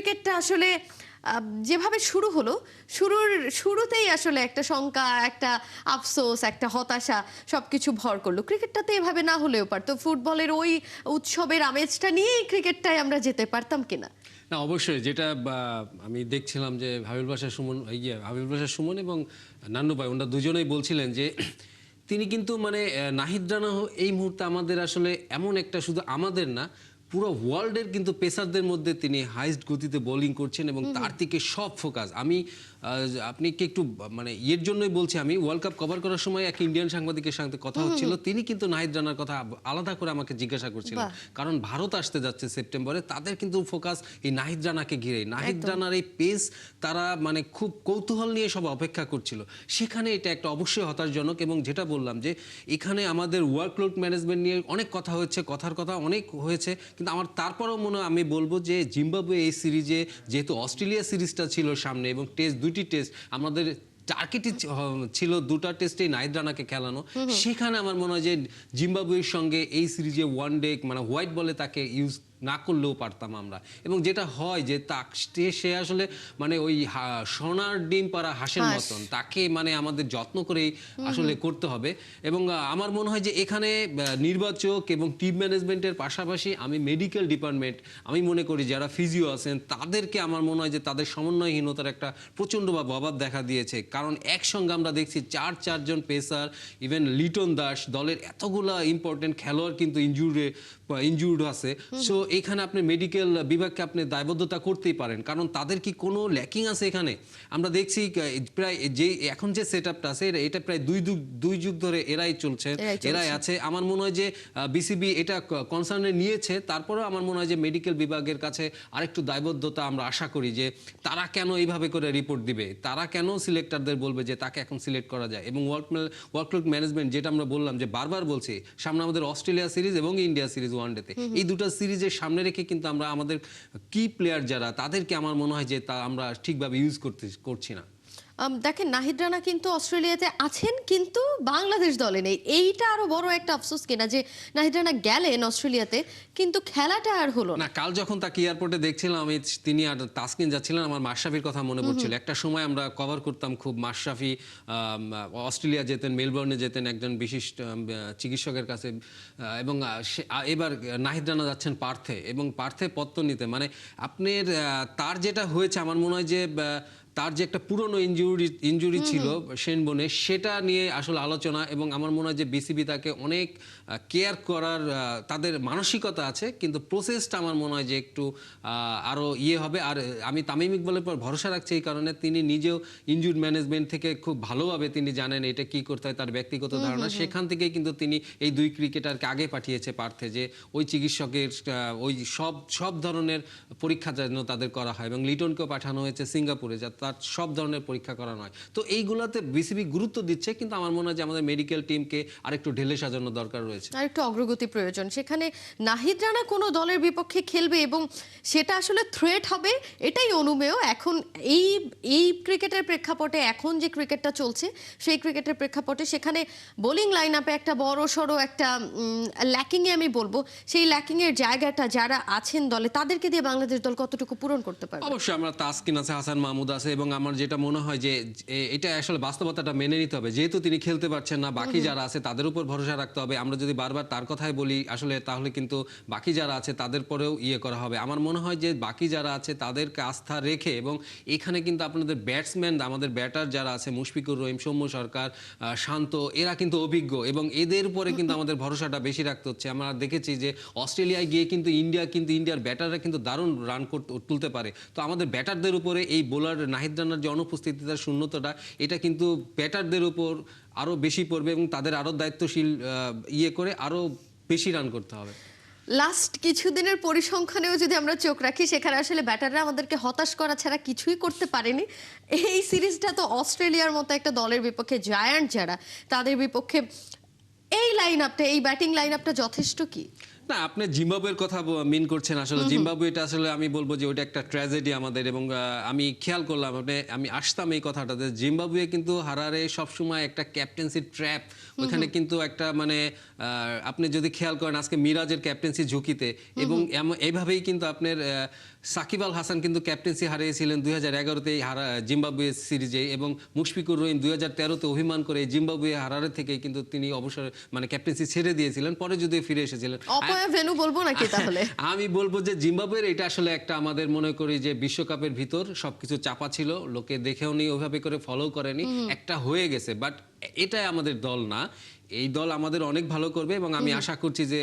ক্রিকেটটা আসলে যেভাবে শুরু হলো, শুরুতেই আসলে একটা শঙ্কা, একটা আফসোস, একটা হতাশা সবকিছু ভর করলো। ক্রিকেটটাতে এভাবে না হলেও পারতো। ফুটবলের ওই উৎসবের আমেজটা নিয়েই ক্রিকেটটায় আমরা যেতে পারতাম কিনা? না অবশ্যই যেটা আমি দেখছিলাম যে হাবিবুল বাশার সুমন এবং নান্নু ভাই ওনারা দুজনেই বলছিলেন যে তিনি কিন্তু মানে নাহিদ রানা এই মুহূর্তে আমাদের আসলে এমন একটা শুধু আমাদের না পুরো ওয়ার্ল্ডের কিন্তু পেসারদের মধ্যে তিনি হাইস্ট গতিতে বোলিং করছেন এবং তার দিকে সব ফোকাস। আমি আপনি কি একটু মানে এর জন্যই বলছি, আমি ওয়ার্ল্ড কাপ কভার করার সময় এক ইন্ডিয়ান সাংবাদিকের সাথে কথা হচ্ছিল, তিনি কিন্তু নাহিদ রানার কথা আলাদা করে আমাকে জিজ্ঞাসা করছিলেন, কারণ ভারত আসতে যাচ্ছে সেপ্টেম্বরে, তাদের কিন্তু ফোকাস এই নাহিদ রানাকে ঘিরে। নাহিদ রানার এই পেস তারা মানে খুব কৌতূহল নিয়ে সব অপেক্ষা করছিল। সেখানে এটা একটা অবশ্যই হতাশজনক। এবং যেটা বললাম যে এখানে আমাদের ওয়ার্কলোড ম্যানেজমেন্ট নিয়ে অনেক কথা হচ্ছে, কথার কথা অনেক হয়েছে, কিন্তু আমার তারপরেও আমি বলবো যে জিম্বাবুয়ে এই সিরিজে যেহেতু অস্ট্রেলিয়া সিরিজটা ছিল সামনে এবং দুইটি টেস্ট আমাদের টার্গেটই ছিল দুটা টেস্টেই নাহিদ রানাকে খেলানো, সেখানে আমার মনে হয় যে জিম্বাবুয়ের সঙ্গে এই সিরিজে ওয়ান ডে মানে হোয়াইট বলে তাকে ইউজ না করলেও পারতাম আমরা। এবং যেটা হয় যে সে আসলে মানে ওই সোনার ডিম পাড়া হাঁসের মতন, তাকে মানে আমাদের যত্ন করেই আসলে করতে হবে। এবং আমার মনে হয় যে এখানে নির্বাচক এবং টিম ম্যানেজমেন্টের পাশাপাশি আমি মেডিকেল ডিপার্টমেন্ট, আমি মনে করি যারা ফিজিও আছেন তাদেরকে আমার মনে হয় যে তাদের সমন্বয়হীনতার একটা প্রচণ্ড অভাব দেখা দিয়েছে। কারণ একসঙ্গে আমরা দেখছি চারজন পেসার, ইভেন লিটন দাস, দলের এতগুলা ইম্পর্টেন্ট খেলোয়াড় কিন্তু ইনজুর্ড আছে। সো এখানে আপনি মেডিকেল বিভাগকে আপনি দায়বদ্ধতা করতেই পারেন, কারণ তাদের কি কোনো ল্যাকিং আছে এখানে? আমরা দেখছি প্রায় যে এখন যে সেটআপটা আছে এটা প্রায় দুই যুগ ধরে এরাই আছে। আমার মনে হয় যে বিসিবি এটা কনসার্নে নিয়েছে, তারপরেও আমার মনে হয় যে মেডিকেল বিভাগের কাছে আরেকটু দায়বদ্ধতা আমরা আশা করি যে তারা কেন এইভাবে করে রিপোর্ট দিবে, তারা কেন সিলেক্টরদের বলবে যে তাকে এখন সিলেক্ট করা যায়। এবং ওয়ার্কলোড ম্যানেজমেন্ট যেটা আমরা বললাম যে বারবার বলছি, সামনে আমাদের অস্ট্রেলিয়া সিরিজ এবং ইন্ডিয়া সিরিজ ওয়ানডেতে, এই দুটো সিরিজের সামনে রেখে কিন্তু আমরা আমাদের কি প্লেয়ার যারা তাদেরকে আমার মনে হয় যে তা আমরা ঠিকভাবে ইউজ করছি না। দেখেন, নাহিদ রানা কিন্তু অস্ট্রেলিয়াতে আছেন, কিন্তু বাংলাদেশ দলে নেই। এইটা আরো বড় একটা আফসোস কিনা যে নাহিদ রানা গেলেন অস্ট্রেলিয়াতে, কিন্তু খেলাটা আর হলো না। কাল যখন তাকে এয়ারপোর্টে দেখছিলাম আমি, তিনি আর তাসকিন যাচ্ছিলেন, আমার মাশরাফির কথা মনে পড়ছিল। একটা সময় আমরা কভার করতাম খুব, মাশরাফি অস্ট্রেলিয়া যেতেন, মেলবোর্নে যেতেন একজন বিশিষ্ট চিকিৎসকের কাছে, এবং এবার নাহিদ রানা যাচ্ছেন পার্থে, এবং পার্থে পত্র নিতে মানে আপনার তার যেটা হয়েছে আমার মনে হয় যে তার যে একটা পুরনো ইনজুরি ছিল শেনবোনে, সেটা নিয়ে আসলে আলোচনা। এবং আমার মনে হয় যে বিসিবি তাকে অনেক কেয়ার করার তাদের মানসিকতা আছে, কিন্তু প্রসেসটা আমার মনে হয় যে একটু আরও হবে। আর আমি তামিম ইকবালের পর ভরসা রাখছি এই কারণে, তিনি নিজেও ইনজুরি ম্যানেজমেন্ট থেকে খুব ভালোভাবে তিনি জানেন এটা কি করতে হয়, তার ব্যক্তিগত ধারণা, সেখান থেকেই কিন্তু তিনি এই দুই ক্রিকেটারকে আগে পাঠিয়েছে পার্থে, যে ওই চিকিৎসকের ওই সব ধরনের পরীক্ষা যেন তাদের করা হয়। এবং লিটনকেও পাঠানো হয়েছে সিঙ্গাপুরে, তার সব ধরনের পরীক্ষা করানো হয়। তো এইগুলাতে বিসিবি গুরুত্ব দিচ্ছে, কিন্তু আমার মনে হয় যে আমাদের মেডিকেল টিমকে আরেকটু ঢেলে সাজানোর দরকার রয়েছে, আরেকটু অগ্রগতি প্রয়োজন। সেখানে নাহিদ রানা কোনো দলের বিপক্ষে খেলবে এবং সেটা আসলে থ্রেট হবে, এটাই অনুমেয়। এখন এই ক্রিকেটের প্রেক্ষাপটে, এখন যে ক্রিকেটটা চলছে সেই ক্রিকেটের প্রেক্ষাপটে সেখানে বোলিং লাইন আপে একটা বড় সড়ো একটা ল্যাকিংয়ে আমি বলবো, সেই ল্যাকিংয়ের জায়গাটা যারা আছেন দলে তাদেরকে দিয়ে বাংলাদেশ দল কতটুকু পূরণ করতে পারবে? অবশ্যই আমরা তাসকিন আছে, হাসান মাহমুদ আছে, এবং আমার যেটা মনে হয় যে এটা আসলে বাস্তবতাটা মেনে নিতে হবে। যেহেতু তিনি খেলতে পারছেন না, বাকি যারা আছে তাদের উপর ভরসা রাখতে হবে। আমরা যদি বারবার তার কথাই বলি আসলে, তাহলে কিন্তু বাকি যারা আছে তাদের পরেও করা হবে। আমার মনে হয় যে বাকি যারা আছে তাদেরকে আস্থা রেখে, এবং এখানে কিন্তু আপনাদের ব্যাটসম্যান, আমাদের ব্যাটার যারা আছে, মুশফিকুর রহিম, সৌম্য সরকার, শান্ত, এরা কিন্তু অভিজ্ঞ, এবং এদের উপরে কিন্তু আমাদের ভরসাটা বেশি রাখতে হচ্ছে। আমরা দেখেছি যে অস্ট্রেলিয়ায় গিয়ে কিন্তু ইন্ডিয়ার ব্যাটাররা কিন্তু দারুণ রান তুলতে পারে। তো আমাদের ব্যাটারদের উপরে এই বোলার নাহিদ রানার যে অনুপস্থিতি, তার শূন্যতাটা, এটা কিন্তু ব্যাটারদের উপর আরো বেশি পড়বে, এবং তাদের আরো দায়িত্বশীল করে আরো বেশি রান করতে হবে। লাস্ট কিছুদিনের পরিসংখ্যানেও যদি আমরা চোখ রাখি, সেখানে আসলে ব্যাটাররা আমাদেরকে হতাশ করা ছাড়া কিছুই করতে পারেনি। এই সিরিজটা তো অস্ট্রেলিয়ার মতো একটা দলের বিপক্ষে, জায়ান্ট যারা, তাদের বিপক্ষে এই লাইন আপটা, এই ব্যাটিং লাইন আপটা যথেষ্ট কি? না, আপনি জিম্বাবুয়ের কথা মিন করছেন। আসলে জিম্বাবুয়েটা আসলে আমি বলবো যে ওইটা একটা ট্র্যাজেডি আমাদের। এবং আমি খেয়াল করলাম, আমি আসতাম এই কথাটাতে, জিম্বাবুয়ে কিন্তু হারারে সবসময় একটা ক্যাপ্টেন্সি ট্র্যাপ, ওইখানে কিন্তু একটা মানে আপনি যদি খেয়াল করেন আজকে মিরাজের ক্যাপ্টেন্সি ঝুঁকিতে, এবং এইভাবেই কিন্তু আপনার সাকিব আল হাসান কিন্তু ক্যাপ্টেন্সি হারিয়েছিলেন 2011-তে জিম্বাবুয়ে সিরিজে, এবং মুশফিকুর রহিম 2013-তে অভিমান করে জিম্বাবুয়ে হারারে থেকে কিন্তু তিনি অবসর মানে ক্যাপ্টেন্সি ছেড়ে দিয়েছিলেন, পরে যদি ফিরে এসেছিলেন। অপয়া ভেনু বলবো নাকি তাহলে? আমি বলবো যে জিম্বাবুয়ের এটা আসলে একটা আমাদের মনে করি যে বিশ্বকাপের ভিতর সবকিছু চাপা ছিল, লোকে দেখেও নি, ওইভাবে করে ফলো করেনি, একটা হয়ে গেছে, বাট এটাই আমাদের দল না। এই দল আমাদের অনেক ভালো করবে এবং আমি আশা করছি যে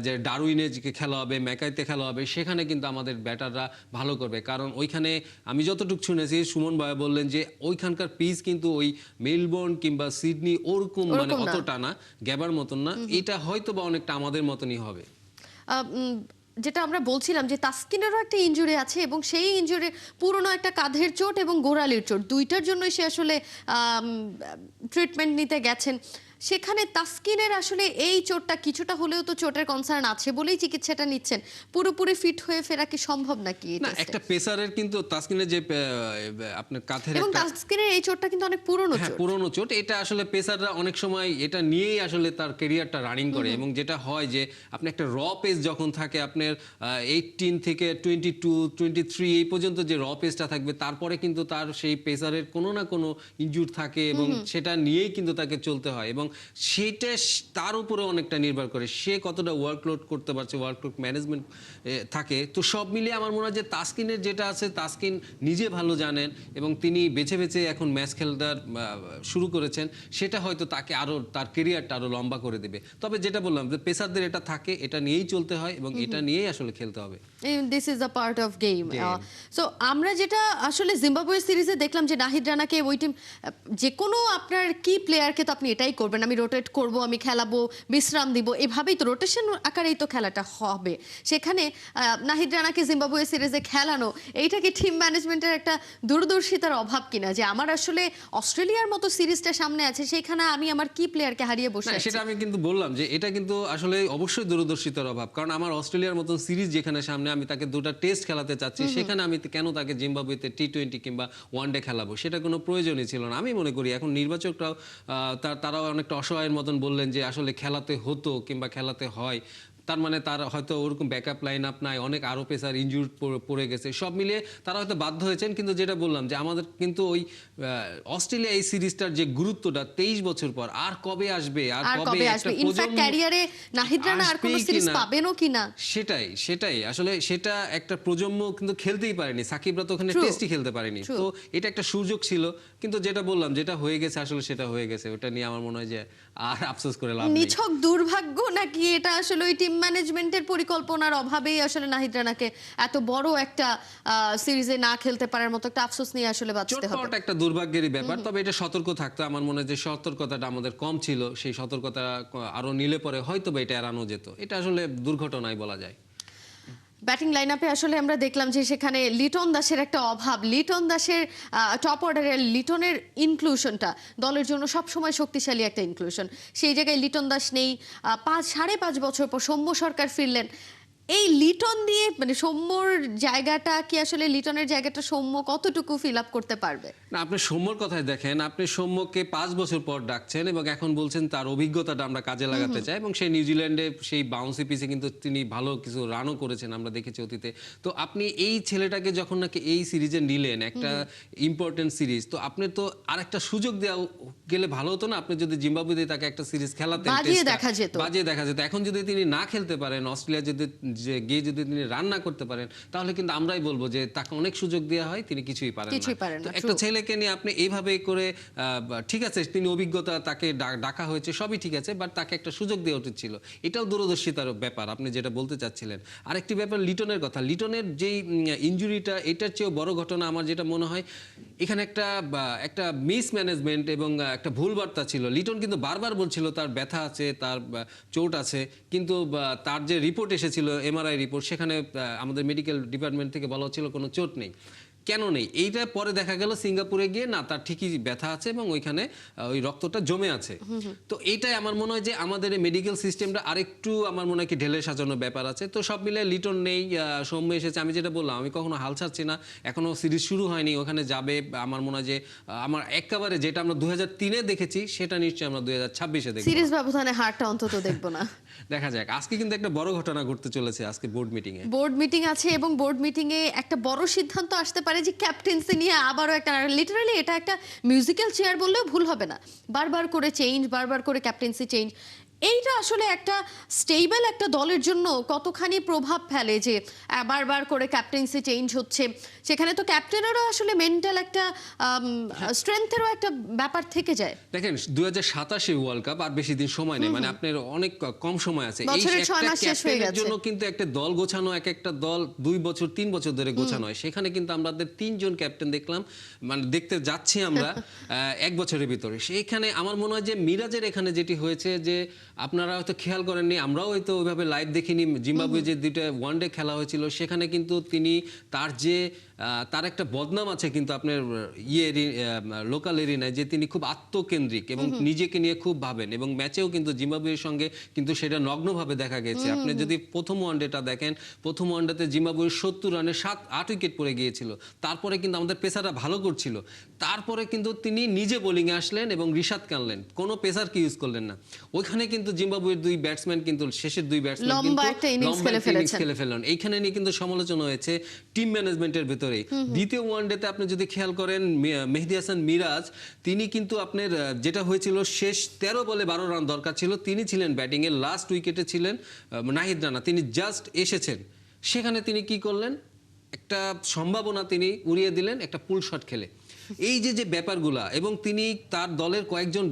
যে ডারউইনে যে খেলা হবে, ম্যাকাইতে খেলা হবে, সেখানে কিন্তু আমাদের ব্যাটাররা ভালো করবে। কারণ ওইখানে আমি যতটুকু শুনেছি, সুমন ভাই বললেন যে ওইখানকার পিচ কিন্তু ওই মেলবোর্ন কিংবা সিডনি ওরকম মানে অতটা না, গ্যাবার মতন না, এটা হয়তো বা অনেকটা আমাদের মতনই হবে। যেটা আমরা বলছিলাম যে তাসকিনেরও একটা ইনজুরি আছে এবং সেই ইনজুরি পুরনো একটা কাঁধের চোট এবং গোড়ালির চোট, দুইটার জন্যই সে আসলে ট্রিটমেন্ট নিতে গেছেন। সেখানে তাসকিনের আসলে এই চোটটা কিছুটা হলেও তো চোটের কনসার্ন আছে বলেই চিকিৎসাটা নিচ্ছেন, পুরোপুরি ফিট হয়ে ফেরা কি সম্ভব নাকি? না, একটা পেসারের কিন্তু তাসকিনের যে আপনার কাঁধের এবং তাসকিনের এই চোটটা কিন্তু অনেক পুরনো চোট। পুরনো চোট, এটা আসলে পেসাররা অনেক সময় এটা নিয়েই আসলে তার ক্যারিয়ারটা রানিং করে। এবং যেটা হয় যে আপনি একটা র পেস যখন থাকে আপনার 18 থেকে 22, 23 এই পর্যন্ত যে র পেসটা থাকবে, তারপরে কিন্তু তার সেই পেসারের কোনো না কোনো ইনজুর থাকে এবং সেটা নিয়েই কিন্তু তাকে চলতে হয়, এবং সেটা তার উপরে অনেকটা নির্ভর করে সে কতটা ওয়ার্কলোড করতে পারছে, ওয়ার্কলোড ম্যানেজমেন্ট থাকে। তো সব মিলিয়ে আমার মনে হয় যে তাসকিনের যেটা আছে, তাসকিন নিজে ভালো জানেন এবং তিনি বেছে বেছে এখন ম্যাচ খেলার শুরু করেছেন, সেটা হয়তো তাকে আরো তার ক্যারিয়ারটা আরো লম্বা করে দেবে। তবে যেটা বললাম যে পেসারদের এটা থাকে, এটা নিয়েই চলতে হয় এবং এটা নিয়েই আসলে খেলতে হবে। This is a part of game. So আমরা যেটা আসলে জিম্বাবুয়ে সিরিজে দেখলাম যে নাহিদ রানাকে ওই টিম, যে কোনো আপনার কি প্লেয়ারকে তো আপনি এটাই করবেন, আমি রোটেট করব, আমি খেলাবো, বিশ্রাম দিব, এভাবেই তো রোটেশন আকারেই তো খেলাটা হবে। সেখানে নাহিদ রানাকে জিম্বাবুয়ে সিরিজে খেলানো, এইটা কি টিম ম্যানেজমেন্টের একটা দূরদর্শিতার অভাব কিনা, যে আমার আসলে অস্ট্রেলিয়ার মতো সিরিজটা সামনে আছে, সেখানে আমি আমার কি প্লেয়ারকে হারিয়ে বসে আছি? সেটা আমি কিন্তু বললাম যে এটা কিন্তু আসলে অবশ্যই দূরদর্শিতার অভাব, কারণ আমার অস্ট্রেলিয়ার মতন সিরিজ যেখানে সামনে, আমি তাকে দুটো টেস্ট খেলাতে চাচ্ছি, সেখানে আমি কেন তাকে জিম্বাবুয়েতে T20 কিংবা ওয়ানডে খেলাবো, সেটা কোনো প্রয়োজনই ছিল না। আমি মনে করি এখন নির্বাচকরাও তারাও অনেকটা অসহায়ের মতন বললেন যে আসলে খেলাতে হতো কিংবা খেলাতে হয়, তার মানে তার হয়তো ওরকম ব্যাকআপ লাইন আপ নাই, অনেক আরো পেসার ইনজুর পড়ে গেছে, সব মিলিয়ে তারা হয়তো বাধ্য হয়েছেন। কিন্তু যেটা বললাম যে আমাদের কিন্তু ওই অস্ট্রেলিয়া এই সিরিজটার যে গুরুত্বটা 23 বছর পর আর কবে আসবে, আর কবে আসবে, ইনফ্যাক্ট ক্যারিয়ারে নাহিদ রানা আর কোনো সিরিজ পাবেনও কিনা, সেটাই আসলে সেটা একটা প্রজন্ম কিন্তু খেলতেই পারেনি, সাকিবরা তো ওখানে টেস্টই খেলতে পারেনি। তো এটা একটা সুযোগ ছিল, কিন্তু যেটা বললাম যেটা হয়ে গেছে আসলে সেটা হয়ে গেছে, ওটা নিয়ে আমার মনে হয় যে আর আফসোস করে লাভ নেই। নিছক দুর্ভাগ্য নাকি এটা আসলে ওই টিম ম্যানেজমেন্টের পরিকল্পনার অভাবেই আসলে নাহিদ রানাকে এত বড় একটা সিরিজে না খেলতে পারার মতো একটা আফসোস নিয়ে আসলে বাঁচতে হবে? চোট একটা দুর্ভাগ্যেরই ব্যাপার, তবে এটা সতর্ক থাকতে আমার মনে হয় যে সতর্কতাটা আমাদের কম ছিল, সেই সতর্কতা আরো নিলে পরে হয়তো বা এটা এড়ানো যেত। এটা আসলে দুর্ঘটনাই বলা যায়। ব্যাটিং লাইনআপে আসলে আমরা দেখলাম যে সেখানে লিটন দাসের একটা অভাব, লিটন দাসের টপ অর্ডারের লিটনের ইনক্লুশনটা দলের জন্য সবসময় শক্তিশালী একটা ইনক্লুশন, সেই জায়গায় লিটন দাস নেই। 5.5 বছর পর সৌম্য সরকার ফিরলেন, এই লিটন দিয়ে মানে সৌম্যর জায়গাটা কি আসলে লিটনের জায়গাটা সৌম্য কতটুকু ফিল আপ করতে পারবে? না, আপনি সৌম্যর কথাই দেখেন, আপনি সৌম্যকে 5 বছর পর ডাকছেন এবং এখন বলছেন তার অভিজ্ঞতাটা আমরা কাজে লাগাতে চাই, এবং সেই নিউজিল্যান্ডে সেই বাউন্সি পিচে কিন্তু তিনি ভালো কিছু রানও করেছেন, আমরা দেখেছি অতীতে। তো আপনি এই ছেলেটাকে যখন নাকি এই সিরিজে নিলেন, একটা ইম্পর্টেন্ট সিরিজ, তো আপনি তো আরেকটা সুযোগ দেওয়া গেলে ভালো হতো না? আপনি যদি জিম্বাবুয়েতে তাকে একটা সিরিজ খেলাতেন, বাজিয়ে দেখা যেত। এখন যদি তিনি না খেলতে পারেন, অস্ট্রেলিয়া যদি গিয়ে যদি তিনি রান না করতে পারেন, তাহলে কিন্তু আমরাই বলবো যে তাকে অনেক সুযোগ দেওয়া হয়, তিনি কিছুই পারেন না। একটা ছেলেকে নিয়ে আপনি এইভাবে করে, ঠিক আছে তিনি অভিজ্ঞতা, তাকে ডাকা হয়েছে, সবই ঠিক আছে, বাট তাকে একটা সুযোগ দেওয়া উচিত ছিল। এটাও দূরদর্শিতার ব্যাপার, আপনি যেটা বলতে চাচ্ছিলেন। আরেকটি ব্যাপার লিটনের কথা, লিটনের যেই ইনজুরিটা, এটার চেয়েও বড় ঘটনা আমার যেটা মনে হয়, এখানে একটা মিস ম্যানেজমেন্ট এবং একটা ভুল বার্তা ছিল। লিটন কিন্তু বারবার বলছিল তার ব্যথা আছে, তার চোট আছে, কিন্তু তার যে রিপোর্ট এসেছিল, MRI রিপোর্ট, সেখানে আমাদের মেডিকেল ডিপার্টমেন্ট থেকে বলা হচ্ছিল কোনো চোট নেই। কেন নেই, এইটা পরে দেখা গেল সিঙ্গাপুরে গিয়ে না তার ঠিকই ব্যথা আছে এবং ওইখানে ওই রক্তটা জমে আছে। তো এইটাই আমার মনে হয় যে আমাদের মেডিকেল সিস্টেমটা আরেকটু আমার মনে হয় কি ঢেলে সাজানোর ব্যাপার আছে। তো সব মিলে লিটন নেই, সৌম্য এসেছে, আমি যেটা বললাম আমি কখনো হাল ছাড়ছি না, এখনো সিরিজ শুরু হয়নি, ওখানে যাবে। আমার মনে হয় যে আমার একেবারে যেটা আমরা 2003-এ দেখেছি সেটা নিশ্চয়ই আমরা 2026-এ দেখব। সিরিজ ব্যবধানে হারটা অন্তত দেখবো না। দেখা যাক। আজকে কিন্তু একটা বড় ঘটনা ঘটতে চলেছে আজকে বোর্ড মিটিংয়ে। বোর্ড মিটিং আছে এবং বোর্ড মিটিং এ একটা বড় সিদ্ধান্ত আসতে পারে যে ক্যাপ্টেন্সি নিয়ে আবারও একটা, লিটারালি এটা একটা মিউজিক্যাল চেয়ার বললেও ভুল হবে না। বারবার করে চেঞ্জ, বারবার করে ক্যাপ্টেন্সি চেঞ্জ, এইটা আসলে একটা স্টেবল একটা দলের জন্য কতখানি প্রভাব ফেলে যে বারবার করে ক্যাপ্টেন্সি চেঞ্জ হচ্ছে। সেখানে তো ক্যাপ্টেনেরও আসলে মেন্টাল একটা স্ট্রেংথেরও একটা ব্যাপার থেকে যায়। দেখেন 2027 ওয়ার্ল্ড কাপ আর বেশি দিন সময় নেই, মানে আপনার অনেক কম সময় আছে। এই বছরের 6 একটা মাস শেষ হয়ে ক্যাপ্টেনের গেছে। জন্য কিন্তু একটা দল গোছানো, এক একটা দল 2 বছর 3 বছর ধরে গোছানো হয়। সেখানে কিন্তু আমাদের 3 জন ক্যাপ্টেন দেখলাম, মানে দেখতে যাচ্ছি আমরা 1 বছরের ভিতরে। সেইখানে আমার মনে হয় যে মিরাজের এখানে যেটি হয়েছে যে আপনারা হয়তো খেয়াল করেননি, আমরাও হয়তো ওইভাবে লাইভ দেখিনি, জিম্বাবুয়ে যে 2টা ওয়ানডে খেলা হয়েছিল সেখানে কিন্তু তিনি তার একটা বদনাম আছে কিন্তু আপনার লোকাল এরিনায়, যে তিনি খুব আত্মকেন্দ্রিক এবং নিজেকে নিয়ে খুব ভাবেন, এবং ম্যাচেও কিন্তু জিম্বাবুয়ের সঙ্গে কিন্তু সেটা নগ্নভাবে দেখা গেছে। আপনি যদি প্রথম ওয়ানডেটা দেখেন, প্রথম ওয়ানডেতে জিম্বাবুয়ের 70 রানে 7-8 উইকেট পড়ে গিয়েছিল। তারপরে কিন্তু আমাদের পেসাররা ভালো করছিল, তারপরে কিন্তু তিনি নিজে বোলিংয়ে আসলেন এবং রিশাদকে আনলেন, কোনো পেসারকে ইউজ করলেন না। ওইখানে কিন্তু জিম্বাবুয়ের 2 ব্যাটসম্যান কিন্তু শেষের 2 ব্যাটসম্যান কিন্তু লম্বা একটা ইনিংস খেলে ফেললেন। এইখানে নিয়ে কিন্তু সমালোচনা হয়েছে টিম ম্যানেজমেন্টের ভিতরে। দ্বিতীয় ওয়ানডেতে আপনি যদি খেয়াল করেন মেহেদী হাসান মিরাজ, তিনি কিন্তু আপনার যেটা হয়েছিল শেষ 13 বলে 12 রান দরকার ছিল, তিনি ছিলেন ব্যাটিং এর, লাস্ট উইকেটে ছিলেন নাহিদ রানা, তিনি জাস্ট এসেছেন। সেখানে তিনি কি করলেন, একটা সম্ভাবনা তিনি উড়িয়ে দিলেন একটা পুল শট খেলে। এই যে ব্যাপারগুলা, এবং তিনি তার দলের কয়েকজন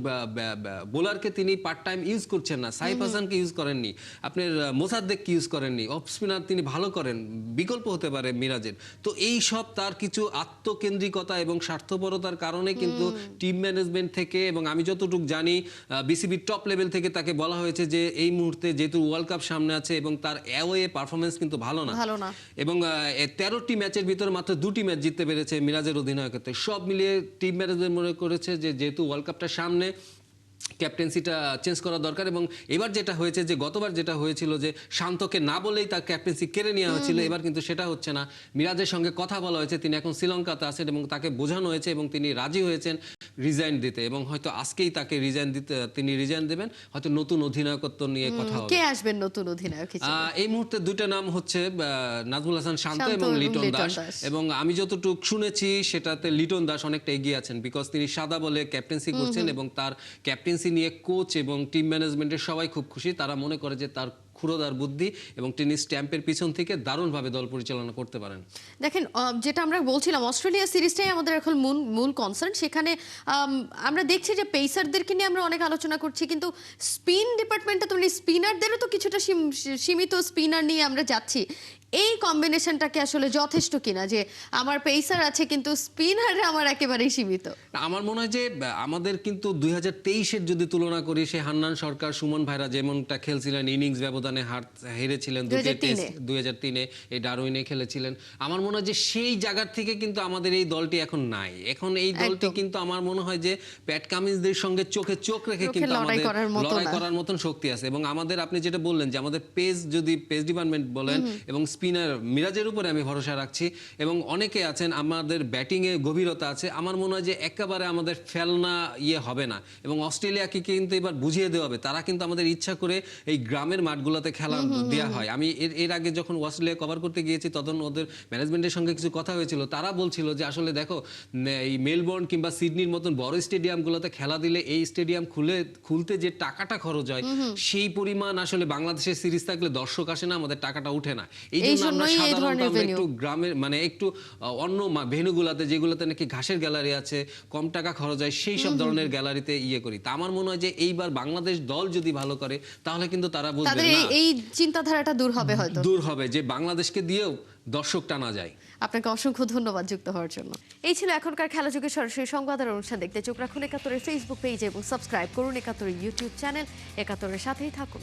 বোলারকে তিনি পার্ট টাইম ইউজ করছেন না, সাইফ হাসানকে ইউজ করেননি, আপনার মোসাদ্দেককে ইউজ করেননি, অফ স্পিনার তিনি ভালো করেন, বিকল্প হতে পারে মিরাজের। তো এই সব তার কিছু আত্মকেন্দ্রিকতা এবং স্বার্থপরতার কারণে কিন্তু টিম ম্যানেজমেন্ট থেকে, এবং আমি যতটুকু জানি বিসিবির টপ লেভেল থেকে তাকে বলা হয়েছে যে এই মুহূর্তে যেহেতু ওয়ার্ল্ড কাপ সামনে আছে এবং তার অ্যাওয়ে পারফরমেন্স কিন্তু ভালো না, এবং 13টি ম্যাচের ভিতরে মাত্র 2টি ম্যাচ জিততে পেরেছে মিরাজের অধিনায়কত্বে। সব মিলিয়ে টিম ম্যানেজমেন্ট মনে করেছে যে যেহেতু ওয়ার্ল্ড কাপটা সামনে, ক্যাপ্টেন্সিটা চেঞ্জ করা দরকার। এবং এবার যেটা হয়েছে যে গতবার যেটা হয়েছিল যে শান্তকে না বলেই তার ক্যাপ্টেন্সি কেড়ে নেওয়া হয়েছিল, এবার কিন্তু সেটা হচ্ছে না। মিরাজের সঙ্গে কথা বলা হয়েছে, তিনি এখন শ্রীলঙ্কাতে আছেন এবং তাকে বোঝানো হয়েছে এবং তিনি রাজি হয়েছেন রিজাইন দিতে, এবং হয়তো আজকেই তাকে তিনি রিজাইন দেবেন, হয়তো নতুন অধিনায়কত্ব নিয়ে কথা হবে। কে আসবেন নতুন অধিনায়ক হিসেবে? এই মুহূর্তে 2টা নাম হচ্ছে নাজমুল হাসান শান্ত এবং লিটন দাস, এবং আমি যতটুকু শুনেছি সেটাতে লিটন দাস অনেকটা এগিয়ে আছেন, বিকজ তিনি সাদা বলে ক্যাপ্টেন্সি করছেন এবং তার ক্যাপ্টেন্সি নিয়ে কোচ এবং টিম ম্যানেজমেন্টের সবাই খুব খুশি। তারা মনে করে যে তার ক্ষুরোদার বুদ্ধি এবং তিনি স্ট্যাম্পের পিছন থেকে দারুণভাবে দল পরিচালনা করতে পারেন। দেখেন, যেটা আমরা বলছিলাম, অস্ট্রেলিয়া সিরিজটাই আমাদের এখন মূল কনসার্ন। সেখানে আমরা দেখছি যে পেসারদেরকে নিয়ে আমরা অনেক আলোচনা করছি, কিন্তু স্পিন ডিপার্টমেন্টে তো স্পিনারদেরও তো কিছুটা সীমিত স্পিনার নিয়ে আমরা যাচ্ছি। এই কম্বিনেশনটাকে আসলে যথেষ্ট কিনা যে আমার পেসার আছে কিন্তু স্পিনার আমার একেবারেই সীমিত? আমার মনে হয় যে আমাদের কিন্তু 2023-এর যদি তুলনা করি, সে হান্নান সরকার, সুমন ভাইরা যেমনটা খেলছিলেন, ইনিংস ব্যবধানে হেরেছিলেন 2003-এ, এই ডারউইনে খেলেছিলেন। আমার মনে হয় যে সেই জায়গার থেকে কিন্তু আমাদের এই দলটি এখন নাই। এখন এই দলটি কিন্তু আমার মনে হয় যে প্যাট কামিন্সদের সঙ্গে চোখে চোখ রেখে কিন্তু আমাদের লড়াই করার মতন শক্তি আছে। এবং আমাদের, আপনি যেটা বললেন যে আমাদের পেস ডিপার্টমেন্ট বলেন এবং স্পিনার মিরাজের উপরে আমি ভরসা রাখছি, এবং অনেকে আছেন, আমাদের ব্যাটিংয়ে গভীরতা আছে। আমার মনে হয় যে একেবারে আমাদের ফেলনা হবে না, এবং অস্ট্রেলিয়াকে কিন্তু এবার বুঝিয়ে দেওয়া হবে। তারা কিন্তু আমাদের ইচ্ছা করে এই গ্রামের মাঠগুলোতে খেলা দেওয়া হয়। আমি এর আগে যখন অস্ট্রেলিয়া কভার করতে গিয়েছি তখন ওদের ম্যানেজমেন্টের সঙ্গে কিছু কথা হয়েছিল। তারা বলছিল যে আসলে দেখো, এই মেলবোর্ন কিংবা সিডনির মতন বড় স্টেডিয়ামগুলোতে খেলা দিলে এই স্টেডিয়াম খুলতে যে টাকাটা খরচ হয়, সেই পরিমাণ আসলে বাংলাদেশের সিরিজ থাকলে দর্শক আসে না, আমাদের টাকাটা উঠে না। এই জন্য আমরা সাধারণত একটু গ্রামের, মানে একটু অন্য ভেন্যুগুলোতে, যেগুলোতে নাকি ঘাসের গ্যালারি আছে, কম টাকা খরচ হয়, সেই সব ধরনের গ্যালারিতে করি। তা আমার মনে হয় যে এইবার বাংলাদেশ দল যদি ভালো করে তাহলে কিন্তু তারা বুঝবে না, এই চিন্তাধারাটা দূর হবে যে বাংলাদেশকে দিয়েও দর্শক টানা যায়। আপনাকে অসংখ্য ধন্যবাদ যুক্ত হওয়ার জন্য। এই ছিল এখনকার খেলা যুগের সরাসরি সংবাদের অনুষ্ঠান। দেখতে চোখ রাখুন 71-এর ফেসবুক পেজ এবং সাবস্ক্রাইব করুন 71-এর ইউটিউব চ্যানেল। 71-এর সাথেই থাকুন।